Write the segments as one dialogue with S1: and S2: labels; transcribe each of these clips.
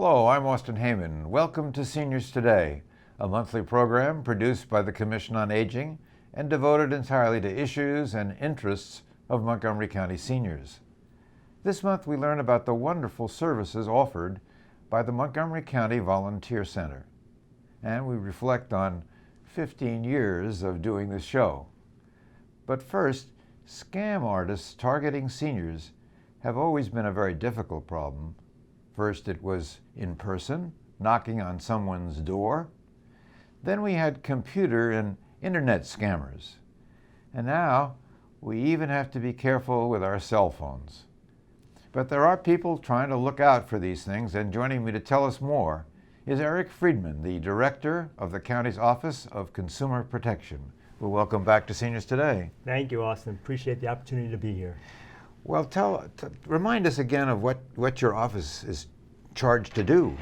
S1: Hello, I'm Austin Heyman. Welcome to Seniors Today, a monthly program produced by the Commission on Aging and devoted entirely to issues and interests of Montgomery County seniors. This month we learn about the wonderful services offered by the Montgomery County Volunteer Center, and we reflect on 15 years of doing this show. But first, scam artists targeting seniors have always been a very difficult problem. First it was in person, knocking on someone's door. Then we had computer and internet scammers. And now we even have to be careful with our cell phones. But there are people trying to look out for these things, and joining me to tell us more is Eric Friedman, the director of the county's Office of Consumer Protection. Well, welcome back to Seniors Today.
S2: Thank you, Austin. Appreciate the opportunity to be here.
S1: Well, remind us again of what your office is charged to do.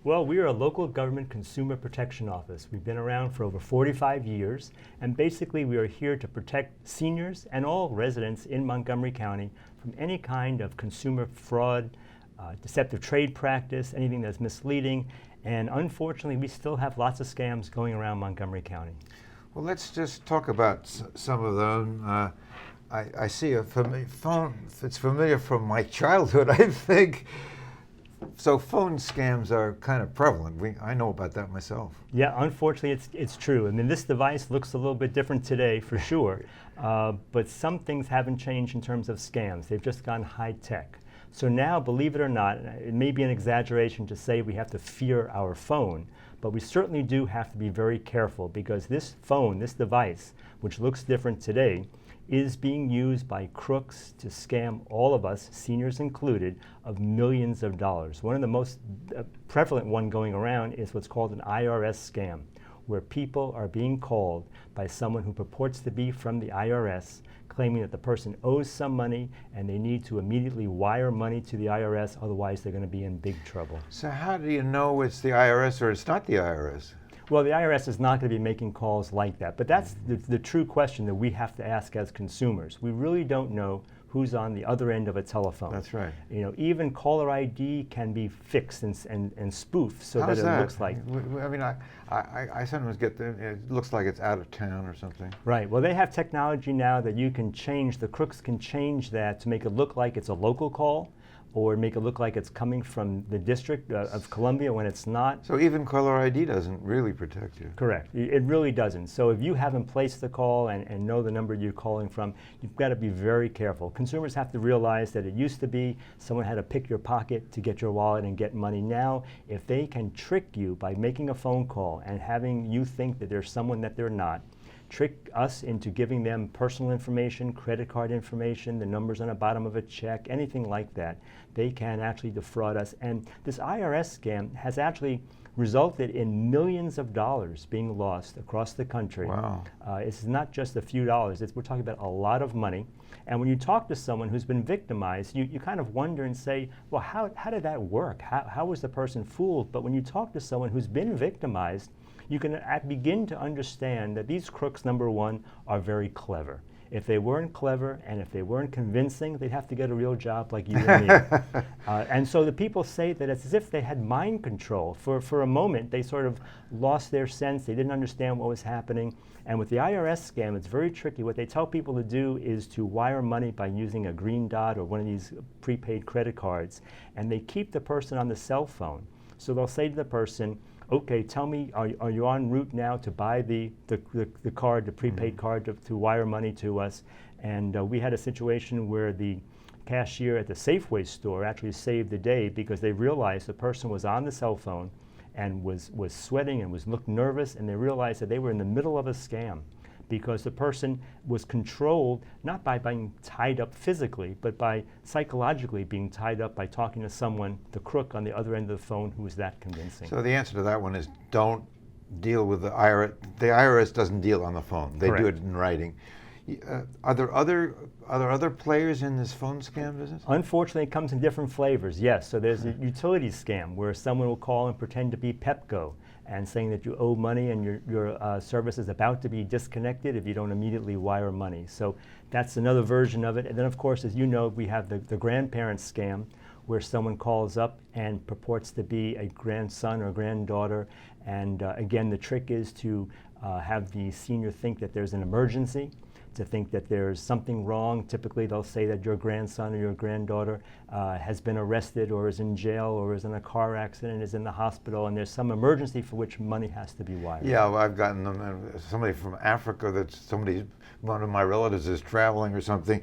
S2: Well, we are a local government consumer protection office. We've been around for over 45 years, and basically we are here to protect seniors and all residents in Montgomery County from any kind of consumer fraud, deceptive trade practice, anything that's misleading, and unfortunately we still have lots of scams going around Montgomery County.
S1: Well, let's just talk about some of them. I see a phone, it's familiar from my childhood, I think. So phone scams are kind of prevalent. I know about that myself.
S2: Yeah, unfortunately it's true. I mean, this device looks a little bit different today for sure, but some things haven't changed in terms of scams. They've just gone high tech. So now, believe it or not, it may be an exaggeration to say we have to fear our phone, but we certainly do have to be very careful, because this phone, this device, which looks different today, is being used by crooks to scam all of us, seniors included, of millions of dollars. One of the most prevalent one going around is what's called an IRS scam, where people are being called by someone who purports to be from the IRS, claiming that the person owes some money and they need to immediately wire money to the IRS, otherwise they're going to be in big trouble.
S1: So how do you know it's the IRS or it's not the IRS?
S2: Well, the IRS is not going to be making calls like that, but that's the true question that we have to ask as consumers. We really don't know who's on the other end of a telephone.
S1: That's right.
S2: You know, even caller ID can be fixed and spoofed so
S1: How
S2: that
S1: is
S2: it looks like.
S1: I mean, I sometimes get it looks like it's out of town or something.
S2: Right. Well, they have technology now that you can change. The crooks can change that to make it look like it's a local call, or make it look like it's coming from the District of Columbia when it's not.
S1: So even caller ID doesn't really protect you.
S2: Correct. It really doesn't. So if you haven't placed the call and know the number you're calling from, you've got to be very careful. Consumers have to realize that it used to be someone had to pick your pocket to get your wallet and get money. Now, if they can trick you by making a phone call and having you think that there's someone that they're not, trick us into giving them personal information, credit card information, the numbers on the bottom of a check, anything like that, they can actually defraud us. And this IRS scam has actually resulted in millions of dollars being lost across the country.
S1: Wow.
S2: It's not just a few dollars. We're talking about a lot of money. And when you talk to someone who's been victimized, you kind of wonder and say, well, how did that work? How was the person fooled? But when you talk to someone who's been victimized, you can begin to understand that these crooks, number one, are very clever. If they weren't clever and if they weren't convincing, they'd have to get a real job like you and me. And so the people say that it's as if they had mind control. For a moment, they sort of lost their sense. They didn't understand what was happening. And with the IRS scam, it's very tricky. What they tell people to do is to wire money by using a green dot or one of these prepaid credit cards. And they keep the person on the cell phone. So they'll say to the person, okay, tell me, are you en route now to buy the card, the prepaid card to wire money to us? And we had a situation where the cashier at the Safeway store actually saved the day, because they realized the person was on the cell phone and was sweating and looked nervous, and they realized that they were in the middle of a scam, because the person was controlled not by being tied up physically, but by psychologically being tied up by talking to someone, the crook on the other end of the phone, who was that convincing.
S1: So the answer to that one is don't deal with the IRS. The IRS doesn't deal on the phone. They
S2: Correct.
S1: do it in writing. Are there other players in this phone scam business?
S2: Unfortunately, it comes in different flavors, yes. So there's a utility scam where someone will call and pretend to be Pepco and saying that you owe money and your service is about to be disconnected if you don't immediately wire money. So that's another version of it. And then, of course, as you know, we have the grandparent scam, where someone calls up and purports to be a grandson or granddaughter. And again, the trick is to have the senior think that there's an emergency, to think that there's something wrong. Typically, they'll say that your grandson or your granddaughter has been arrested or is in jail or is in a car accident, is in the hospital, and there's some emergency for which money has to be wired.
S1: Yeah, well, I've gotten them, somebody from Africa one of my relatives is traveling or something.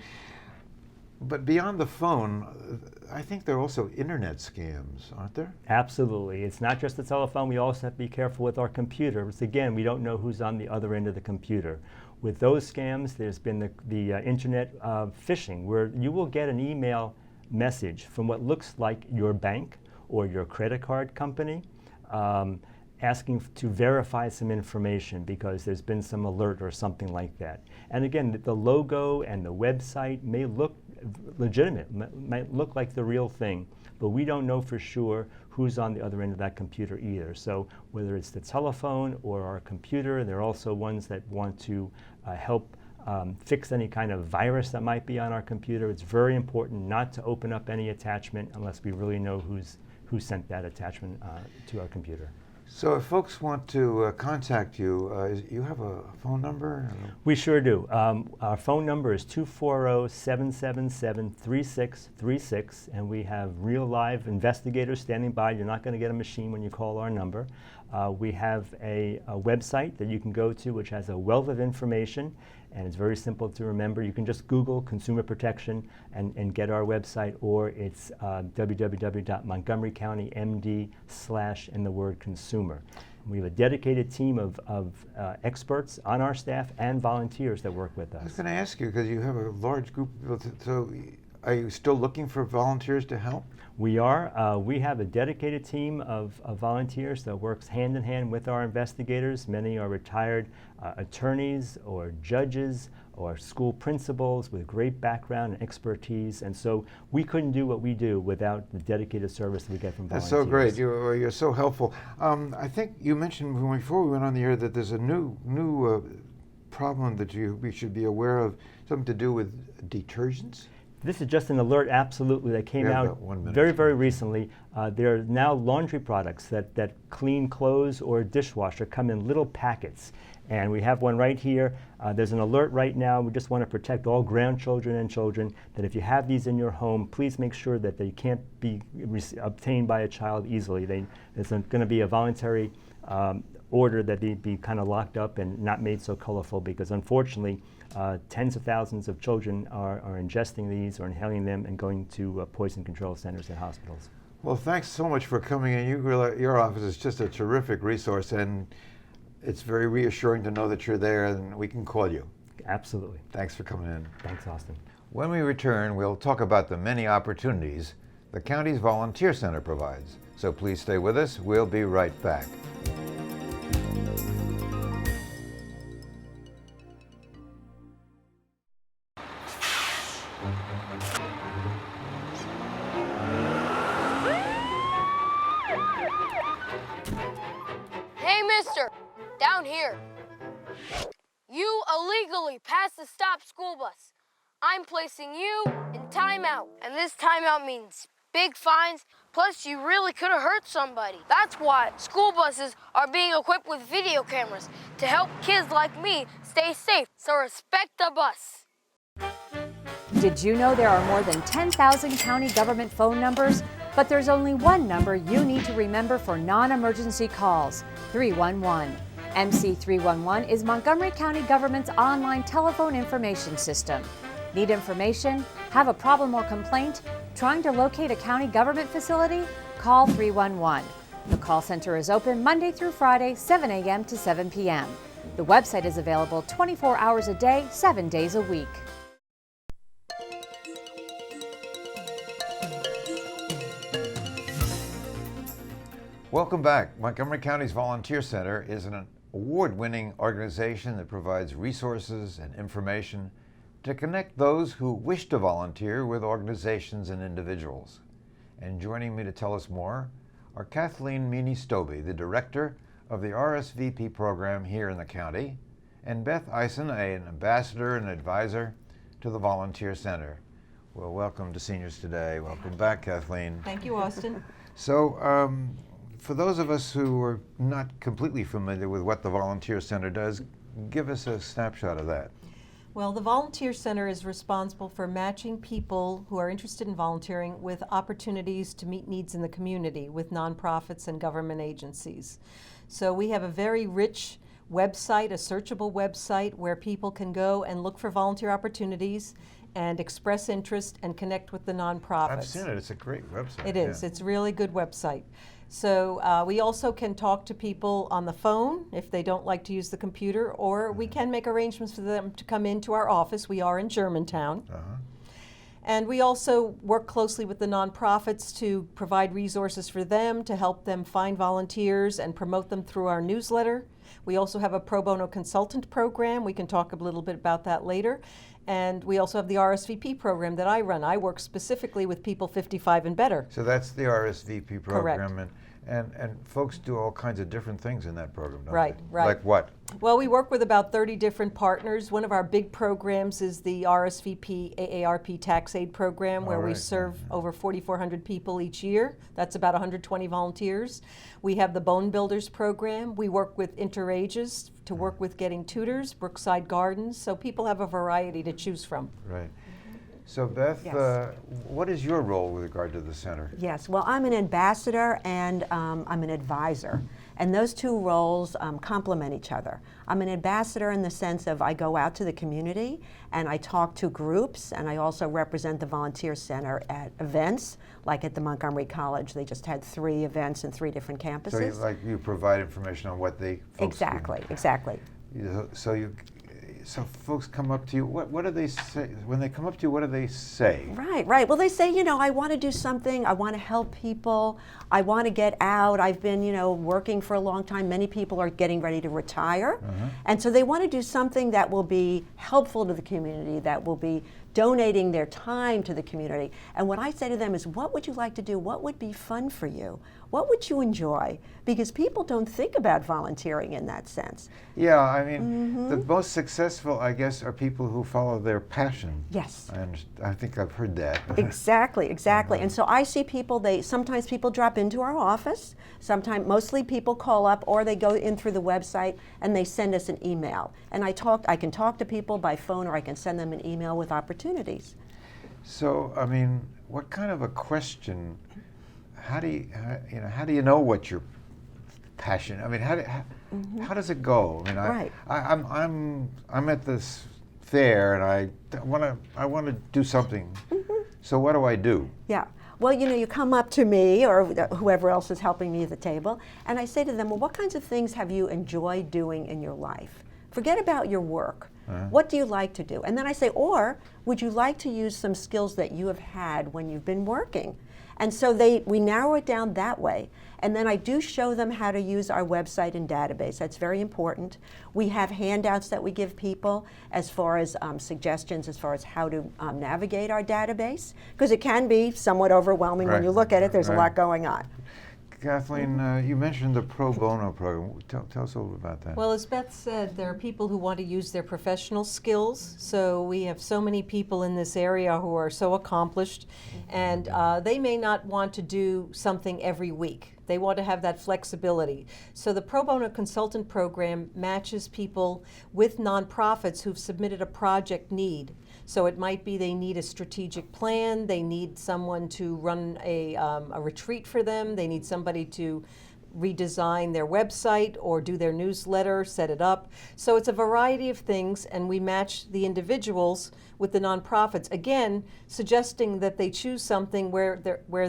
S1: But beyond the phone, I think there are also internet scams, aren't there?
S2: Absolutely. It's not just the telephone. We also have to be careful with our computers. Again, we don't know who's on the other end of the computer. With those scams, there's been the internet phishing, where you will get an email message from what looks like your bank or your credit card company asking to verify some information because there's been some alert or something like that. And again, the logo and the website may look legitimate, might look like the real thing, but we don't know for sure who's on the other end of that computer either. So whether it's the telephone or our computer, there are also ones that want to help fix any kind of virus that might be on our computer. It's very important not to open up any attachment unless we really know who sent that attachment to our computer.
S1: So if folks want to contact you, you have a phone number?
S2: We sure do. Our phone number is 240-777-3636, and we have real live investigators standing by. You're not going to get a machine when you call our number. We have a website that you can go to which has a wealth of information, and it's very simple to remember. You can just Google consumer protection and get our website, or it's www.montgomerycountymd/ and the word consumer. We have a dedicated team of experts on our staff and volunteers that work with us.
S1: I was going to ask you, because you have a large group of people, so are you still looking for volunteers to help?
S2: We are. We have a dedicated team of volunteers that works hand in hand with our investigators. Many are retired attorneys or judges or school principals with great background and expertise, and so we couldn't do what we do without the dedicated service that we get from volunteers.
S1: That's so great. You're so helpful. I think you mentioned before we went on the air that there's a new problem that we should be aware of, something to do with detergents?
S2: This is just an alert, absolutely, that came out very, very recently. There are now laundry products that clean clothes or dishwasher come in little packets. And we have one right here. There's an alert right now. We just want to protect all grandchildren and children that if you have these in your home, please make sure that they can't be obtained by a child easily. There's going to be a voluntary order that they be kind of locked up and not made so colorful, because unfortunately, tens of thousands of children are ingesting these or inhaling them and going to poison control centers and hospitals.
S1: Well, thanks so much for coming in. Your office is just a terrific resource, and it's very reassuring to know that you're there and we can call you.
S2: Absolutely.
S1: Thanks for coming in.
S2: Thanks, Austin.
S1: When we return, we'll talk about the many opportunities the county's Volunteer Center provides. So please stay with us. We'll be right back.
S3: Hey, mister, down here. You illegally passed the stop school bus. I'm placing you in timeout. And this timeout means big fines, plus you really could have hurt somebody. That's why school buses are being equipped with video cameras to help kids like me stay safe. So respect the bus.
S4: Did you know there are more than 10,000 county government phone numbers? But there's only one number you need to remember for non-emergency calls: 311. MC 311 is Montgomery County government's online telephone information system. Need information? Have a problem or complaint? Trying to locate a county government facility? Call 311. The call center is open Monday through Friday, 7 a.m. to 7 p.m. The website is available 24 hours a day, 7 days a week.
S1: Welcome back. Montgomery County's Volunteer Center is an award-winning organization that provides resources and information to connect those who wish to volunteer with organizations and individuals. And joining me to tell us more are Kathleen Meany-Stobbe, the director of the RSVP program here in the county, and Beth Eisen, an ambassador and advisor to the Volunteer Center. Well, welcome to Seniors Today. Welcome back, Kathleen.
S5: Thank you, Austin.
S1: So, for those of us who are not completely familiar with what the Volunteer Center does, give us a snapshot of that.
S5: Well, the Volunteer Center is responsible for matching people who are interested in volunteering with opportunities to meet needs in the community with nonprofits and government agencies. So we have a very rich website, a searchable website where people can go and look for volunteer opportunities and express interest and connect with the nonprofits.
S1: I've seen it. It's a great website.
S5: It is.
S1: Yeah.
S5: It's a really good website. So we also can talk to people on the phone if they don't like to use the computer, or we can make arrangements for them to come into our office. We are in Germantown. And we also work closely with the nonprofits to provide resources for them, to help them find volunteers and promote them through our newsletter. We also have a pro bono consultant program. We can talk a little bit about that later. And we also have the RSVP program that I run. I work specifically with people 55 and better.
S1: So that's the RSVP program.
S5: Correct.
S1: And folks do all kinds of different things in that program, don't
S5: Right,
S1: they?
S5: right.
S1: Like what?
S5: Well, we work with about 30 different partners. One of our big programs is the RSVP AARP Tax Aid Program, where we
S1: right,
S5: serve over 4,400 people each year. That's about 120 volunteers. We have the Bone Builders Program. We work with Interages to work with getting tutors, Brookside Gardens, so people have a variety to choose from.
S1: Right. So Beth,
S6: Yes.
S1: what is your role with regard to the center?
S6: Yes, well, I'm an ambassador and I'm an advisor. And those two roles complement each other. I'm an ambassador in the sense of I go out to the community and I talk to groups, and I also represent the Volunteer Center at events, like at the Montgomery College. They just had 3 events in 3 different campuses.
S1: So you provide information on what they folks can-
S6: Exactly.
S1: So folks come up to you. What do they say when they come up to you? What do they say?
S6: Right. Well, they say, I want to do something. I want to help people. I want to get out. I've been, working for a long time. Many people are getting ready to retire. And so they want to do something that will be helpful to the community, that will be donating their time to the community. And what I say to them is, what would you like to do? What would be fun for you? What would you enjoy? Because people don't think about volunteering in that sense.
S1: Yeah, I mean, the most successful, I guess, are people who follow their passion.
S6: Yes.
S1: I think I've heard that.
S6: Exactly. And so I see people, sometimes people drop into our office, mostly people call up, or they go in through the website and they send us an email. And I can talk to people by phone, or I can send them an email with opportunities.
S1: So, I mean, what kind of a question? How do you know what your passion? I mean, how does it go? I mean,
S6: Right.
S1: I'm at this fair and I want to do something. So what do I do?
S6: Yeah. Well, you come up to me or whoever else is helping me at the table, and I say to them, well, what kinds of things have you enjoyed doing in your life? Forget about your work. What do you like to do? And then I say, or would you like to use some skills that you have had when you've been working? And so we narrow it down that way. And then I do show them how to use our website and database. That's very important. We have handouts that we give people as far as suggestions as far as how to navigate our database, because it can be somewhat overwhelming when
S1: Right.
S6: you look at it. There's a
S1: Right.
S6: lot going on.
S1: Kathleen, you mentioned the pro bono program. Tell us a little bit about that.
S5: Well, as Beth said, there are people who want to use their professional skills. So we have so many people in this area who are so accomplished, and they may not want to do something every week. They want to have that flexibility. So the Pro Bono Consultant Program matches people with nonprofits who've submitted a project need. So it might be they need a strategic plan, they need someone to run a retreat for them, they need somebody to redesign their website or do their newsletter, set it up. So it's a variety of things, and we match the individuals with the nonprofits, again, suggesting that they choose something where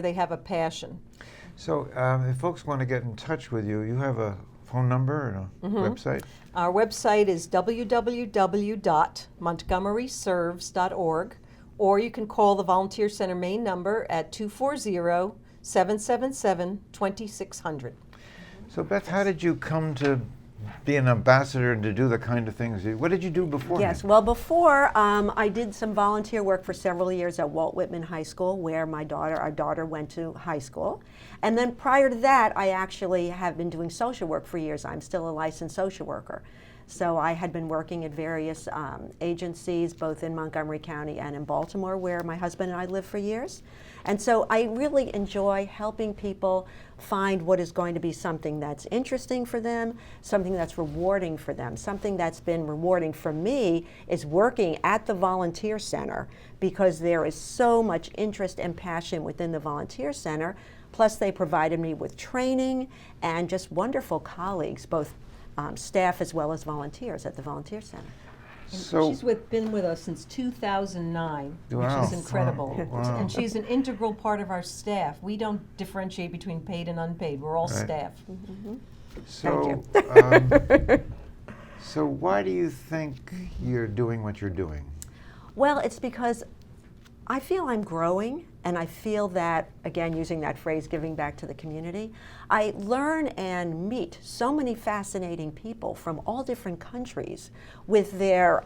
S5: they have a passion.
S1: So if folks want to get in touch with you, you have a phone number and a website?
S5: Our website is www.montgomeryserves.org, or you can call the Volunteer Center main number at 240-777-2600.
S1: So Beth, how did you come to be an ambassador and to do the kind of things what did you do before?
S6: Yes, well, before I did some volunteer work for several years at Walt Whitman High School, where our daughter went to high school. And then prior to that, I actually have been doing social work for years. I'm still a licensed social worker. So I had been working at various agencies, both in Montgomery County and in Baltimore, where my husband and I lived for years. And so I really enjoy helping people find what is going to be something that's interesting for them, something that's rewarding for them. Something that's been rewarding for me is working at the volunteer center, because there is so much interest and passion within the volunteer center. Plus they provided me with training and just wonderful colleagues, both staff as well as volunteers at the volunteer center.
S1: So,
S5: She's been with us since 2009,
S1: Wow.
S5: which is incredible.
S1: Wow.
S5: And she's an integral part of our staff. We don't differentiate between paid and unpaid. We're all
S1: Right.
S5: staff.
S1: so, so why do you think you're doing what you're doing?
S6: Well, it's because I feel I'm growing, and I feel that, again, using that phrase, giving back to the community, I learn and meet so many fascinating people from all different countries with their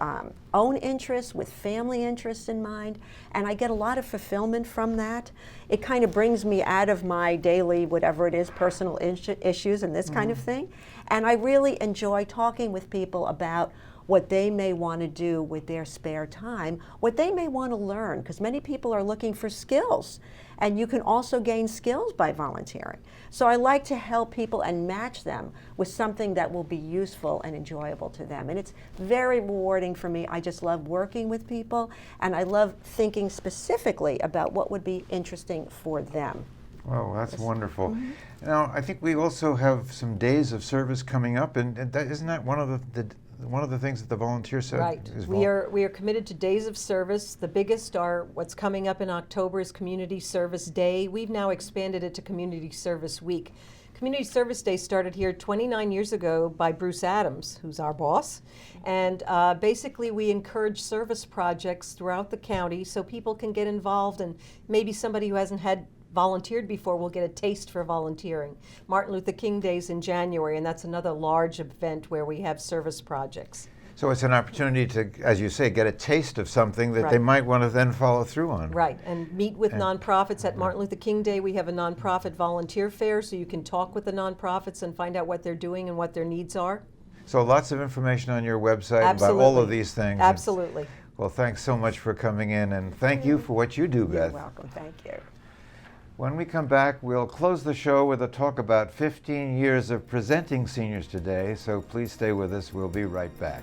S6: own interests, with family interests in mind, and I get a lot of fulfillment from that. It kind of brings me out of my daily, whatever it is, personal issues and this kind of thing, and I really enjoy talking with people about what they may want to do with their spare time, what they may want to learn, because many people are looking for skills, and you can also gain skills by volunteering. So I like to help people and match them with something that will be useful and enjoyable to them. And it's very rewarding for me. I just love working with people, and I love thinking specifically about what would be interesting for them.
S1: Well, that's wonderful. Now, I think we also have some days of service coming up, and isn't that one of the things that the volunteer center
S5: Right.
S1: is
S5: We are committed to days of service. The biggest are what's coming up in October is Community Service Day. We've now expanded it to Community Service Week. Community Service Day started here 29 years ago by Bruce Adams, who's our boss. And basically we encourage service projects throughout the county so people can get involved, and maybe somebody who hasn't volunteered before will get a taste for volunteering. Martin Luther King Day's in January, and that's another large event where we have service projects.
S1: So it's an opportunity to, as you say, get a taste of something that they
S5: Right.
S1: might want to then follow through on.
S5: Right, and meet with nonprofits. At Martin Luther King Day, we have a nonprofit volunteer fair, so you can talk with the nonprofits and find out what they're doing and what their needs are.
S1: So lots of information on your website about
S5: Absolutely.
S1: all of these things.
S5: Absolutely.
S1: Well, thanks so much for coming in, and thank you for what you do,
S6: You're
S1: Beth.
S6: welcome. Thank you.
S1: When we come back, we'll close the show with a talk about 15 years of presenting Seniors Today, so please stay with us. We'll be right back.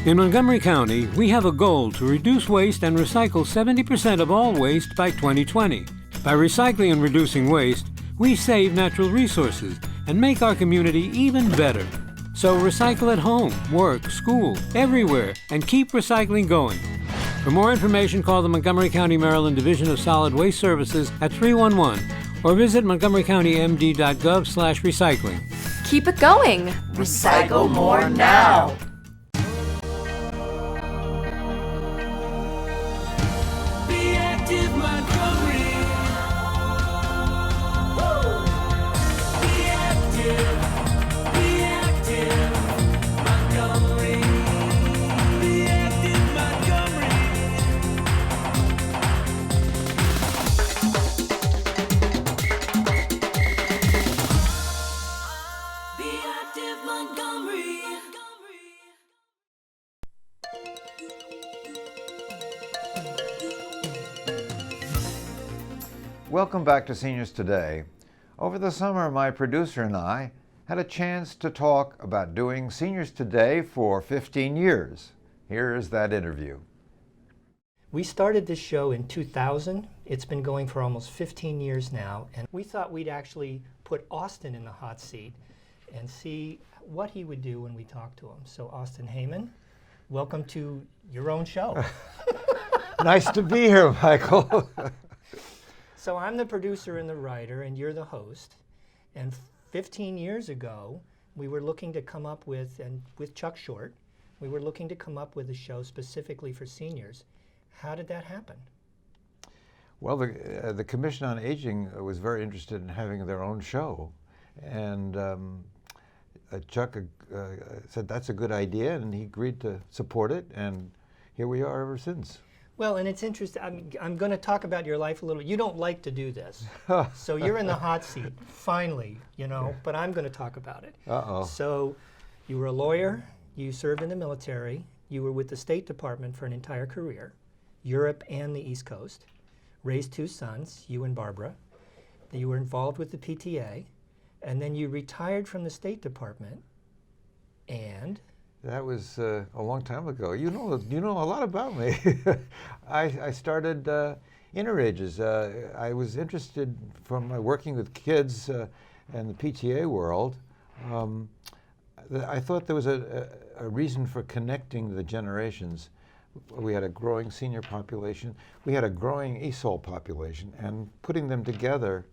S7: In Montgomery County, we have a goal to reduce waste and recycle 70% of all waste by 2020. By recycling and reducing waste, we save natural resources and make our community even better. So recycle at home, work, school, everywhere, and keep recycling going. For more information, call the Montgomery County, Maryland Division of Solid Waste Services at 311 or visit montgomerycountymd.gov/recycling.
S8: Keep it going. Recycle more now.
S9: Be active, Montgomery. Be active. Be active, Montgomery. Be active, Montgomery. Be active, Montgomery.
S1: Welcome back to Seniors Today. Over the summer, my producer and I had a chance to talk about doing Seniors Today for 15 years. Here is that interview.
S10: We started this show in 2000. It's been going for almost 15 years now, and we thought we'd actually put Austin in the hot seat and see what he would do when we talked to him. So Austin Heyman, welcome to your own show.
S1: Nice to be here, Michael.
S10: So I'm the producer and the writer, and you're the host. And 15 years ago, we were looking to come up with, and with Chuck Short, we were looking to come up with a show specifically for seniors. How did that happen?
S1: Well, the Commission on Aging was very interested in having their own show, and Chuck said that's a good idea, and he agreed to support it, and here we are ever since.
S10: Well, and it's interesting. I'm going to talk about your life a little. You don't like to do this, so you're in the hot seat finally. But I'm going to talk about it.
S1: Uh-oh.
S10: So, you were a lawyer. You served in the military. You were with the State Department for an entire career, Europe and the East Coast. Raised 2 sons, you and Barbara. You were involved with the PTA, and then you retired from the State Department. And
S1: That was a long time ago. You know a lot about me. I started Interages. I was interested from working with kids and the PTA world. I thought there was a reason for connecting the generations. We had a growing senior population. We had a growing ESOL population, and putting them together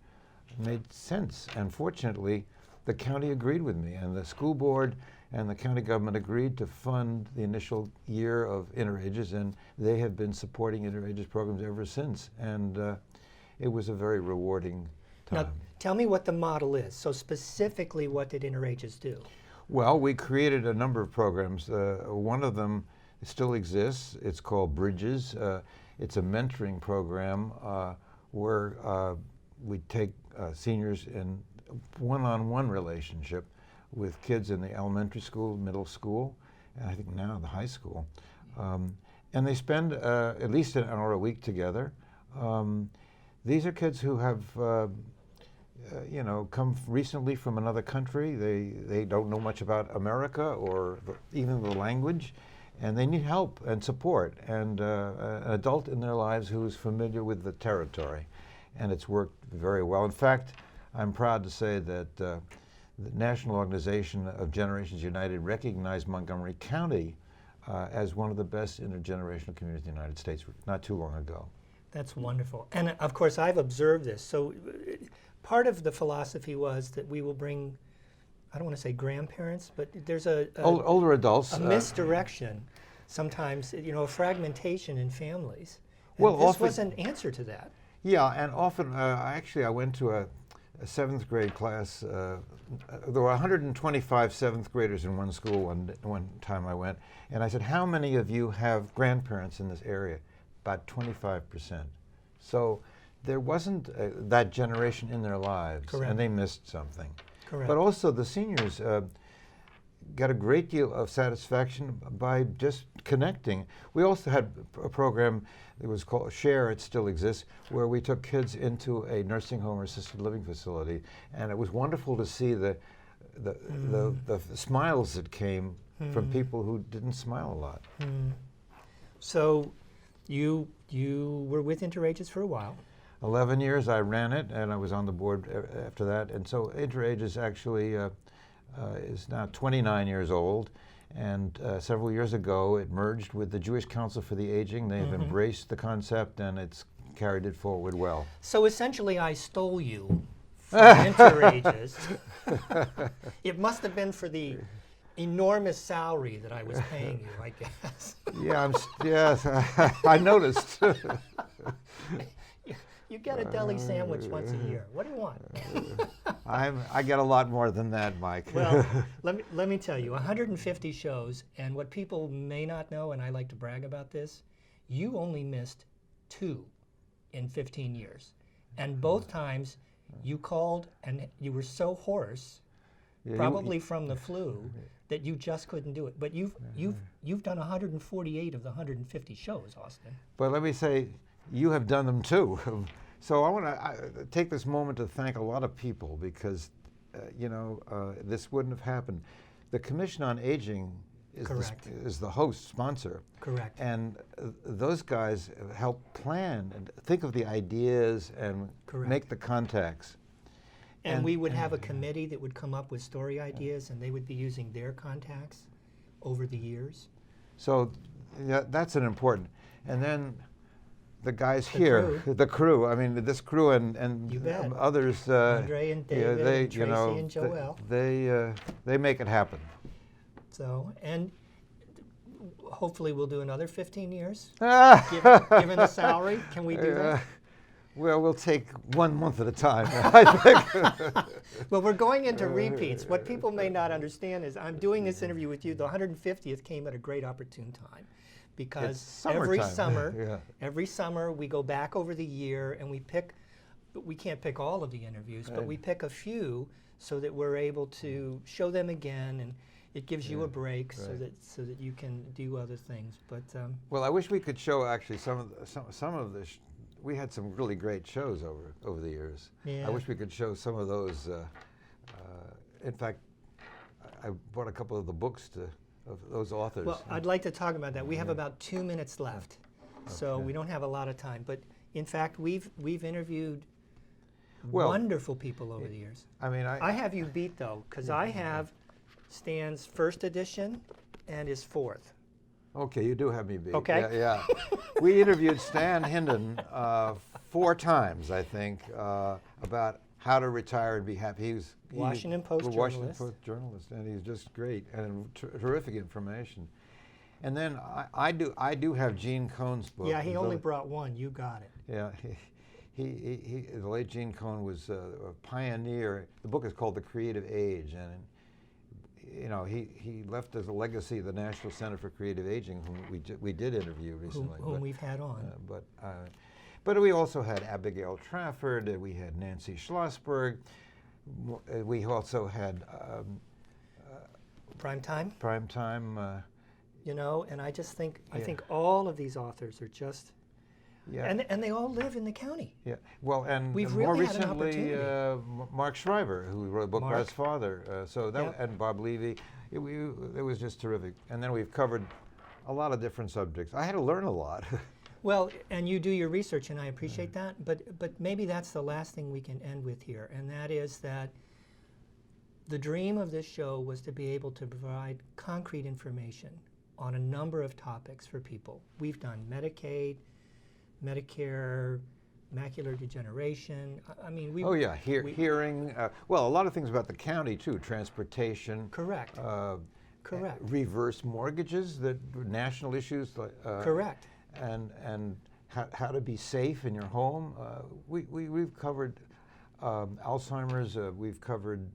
S1: made sense. And fortunately, the county agreed with me, and the school board and the county government agreed to fund the initial year of Interages, and they have been supporting Interages programs ever since. And it was a very rewarding time.
S10: now, tell me what the model is. So specifically, what did Interages do?
S1: Well, we created a number of programs. One of them still exists. It's called Bridges. It's a mentoring program where we take seniors in one-on-one relationship with kids in the elementary school, middle school, and I think now the high school. And they spend at least an hour a week together. These are kids who have come recently from another country. They don't know much about America or even the language, and they need help and support, and an adult in their lives who is familiar with the territory. And it's worked very well. In fact, I'm proud to say that the National Organization of Generations United recognized Montgomery County as one of the best intergenerational communities in the United States not too long ago.
S10: That's wonderful. And of course, I've observed this. So part of the philosophy was that we will bring, I don't want to say grandparents, but there's
S1: Older adults.
S10: a misdirection sometimes, a fragmentation in families. And
S1: Well,
S10: this
S1: often-
S10: was an answer to that.
S1: Yeah, and often, actually, I went to a 7th grade class. There were 125 7th graders in one school one time I went, and I said, how many of you have grandparents in this area? About 25%. So there wasn't that generation in their lives,
S10: Correct.
S1: and they missed something.
S10: Correct.
S1: But also the seniors got a great deal of satisfaction by just connecting. We also had a program that was called Share, it still exists, where we took kids into a nursing home or assisted living facility, and it was wonderful to see the smiles that came from people who didn't smile a lot.
S10: So you were with Interages for a while.
S1: 11 years I ran it, and I was on the board after that. And so Interages actually is now 29 years old. And several years ago, it merged with the Jewish Council for the Aging. They've embraced the concept, and it's carried it forward well.
S10: So essentially, I stole you from Interages. It must have been for the enormous salary that I was paying you, I guess.
S1: Yeah, yes, I noticed.
S10: You get a deli sandwich once a year. What do you want?
S1: I get a lot more than that, Mike.
S10: Well, let me tell you, 150 shows, and what people may not know, and I like to brag about this, you only missed 2 in 15 years. And both times you called and you were so hoarse, probably from the flu, that you just couldn't do it. But you've done 148 of the 150 shows, Austin.
S1: But let me say, you have done them too. So I want to take this moment to thank a lot of people because, this wouldn't have happened. The Commission on Aging is the host sponsor.
S10: Correct.
S1: And those guys help plan and think of the ideas and make the contacts.
S10: And we would have a committee that would come up with story ideas, and they would be using their contacts over the years.
S1: So that's an important. And then the guys here, the crew. I mean, this crew and
S10: You bet.
S1: others.
S10: Andre and David and Tracy and
S1: th-
S10: Joelle.
S1: They make it happen.
S10: So, and hopefully we'll do another 15 years,
S1: Ah!
S10: given the salary. Can we do that?
S1: Well, we'll take 1 month at a time, I think.
S10: Well, we're going into repeats. What people may not understand is I'm doing this interview with you. The 150th came at a great opportune time because
S1: It's summertime. Yeah.
S10: every summer we go back over the year and we pick. We can't pick all of the interviews, but we pick a few so that we're able to show them again, and it gives you a break so that you can do other things. But
S1: Well, I wish we could show actually some of the. We had some really great shows over the years.
S10: Yeah.
S1: I wish we could show some of those. In fact, I bought a couple of the books of those authors.
S10: well, I'd like to talk about that. We have about 2 minutes left, so
S1: Okay.
S10: we don't have a lot of time. But in fact, we've interviewed
S1: Well,
S10: wonderful people over the years.
S1: I mean,
S10: I have you beat though, because I have Stan's first edition and his fourth.
S1: Okay, you do have me beat.
S10: Okay.
S1: Yeah. We interviewed Stan Hinden 4 times, I think, about how to retire and be happy. He was
S10: Washington Post
S1: a Washington
S10: journalist.
S1: Post journalist, and he's just great and terrific information. And then I do have Gene Cohn's book.
S10: Yeah, he only
S1: The-
S10: brought one. You got it.
S1: Yeah, the late Gene Cohn was a pioneer. The book is called The Creative Age, and you know he left as a legacy the National Center for Creative Aging, whom we did interview recently.
S10: Whom we've had on.
S1: But we also had Abigail Trafford. We had Nancy Schlossberg. We also had
S10: Prime time.
S1: Primetime.
S10: You know, and I just think I
S1: Yeah.
S10: think all of these authors are just
S1: Yeah.
S10: and they all live in the county.
S1: Yeah, well, and
S10: We've
S1: more
S10: really had an
S1: recently,
S10: opportunity.
S1: Mark Shriver, who wrote a book about his
S10: Mark.
S1: father. So that
S10: Yep.
S1: and Bob Levy, it was just terrific. And then we've covered a lot of different subjects. I had to learn a lot.
S10: Well, and you do your research, and I appreciate that. But maybe that's the last thing we can end with here, and that is that the dream of this show was to be able to provide concrete information on a number of topics for people. We've done Medicaid, Medicare, macular degeneration. I mean, we.
S1: Oh yeah,
S10: we-
S1: hearing. Well, a lot of things about the county too. Transportation.
S10: Correct. Correct.
S1: Reverse mortgages, that national issues.
S10: Correct.
S1: And how to be safe in your home. We've covered Alzheimer's. We've covered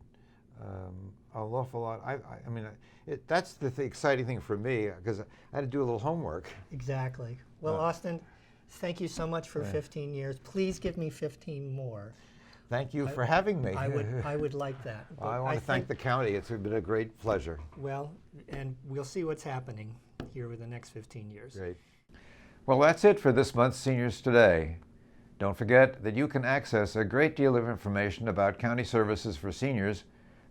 S1: an awful lot. I mean, that's the exciting thing for me, because I had to do a little homework.
S10: Exactly. Well, Austin, thank you so much for 15 years. Please give me 15 more.
S1: Thank you for having me.
S10: I would like that. But
S1: I want to thank the county. It's been a great pleasure.
S10: Well, and we'll see what's happening here with the next 15 years.
S1: Great. Well, that's it for this month's Seniors Today. Don't forget that you can access a great deal of information about county services for seniors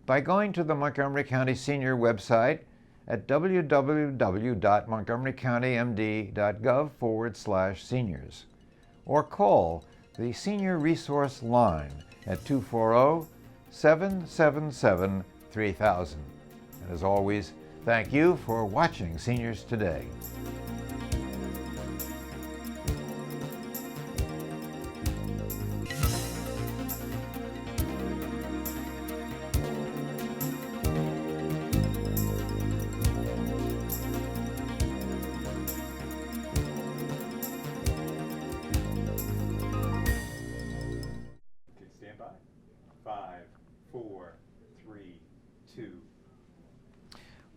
S1: by going to the Montgomery County Senior website at www.montgomerycountymd.gov/seniors, or call the Senior Resource Line at 240-777-3000. And as always, thank you for watching Seniors Today.
S11: Okay, stand by. 5, 4, 3, 2.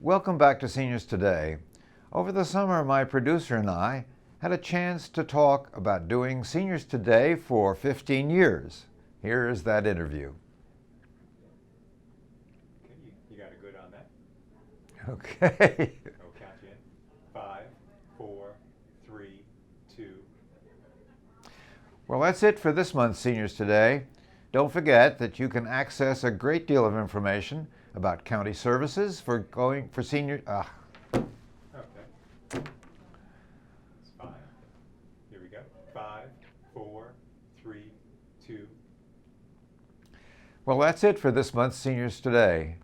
S1: Welcome back to Seniors Today. Over the summer, my producer and I had a chance to talk about doing Seniors Today for 15 years. Here is that interview.
S11: Okay, you got a good on that?
S1: Okay.
S11: I'll count you in. 5, 4, 3, 2.
S1: Well, that's it for this month's Seniors Today. Don't forget that you can access a great deal of information about county services for senior.
S11: Okay. It's 5. Here we go. 5, 4, 3, 2.
S1: Well, that's it for this month's Seniors Today.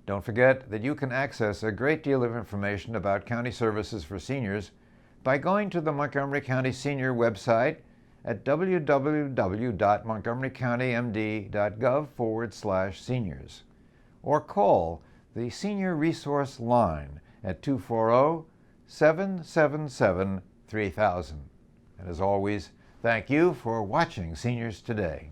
S1: Don't forget that you can access a great deal of information about county services for seniors by going to the Montgomery County Senior website at www.montgomerycountymd.gov/seniors, or call the Senior Resource Line at 240-777-3000. And as always, thank you for watching Seniors Today.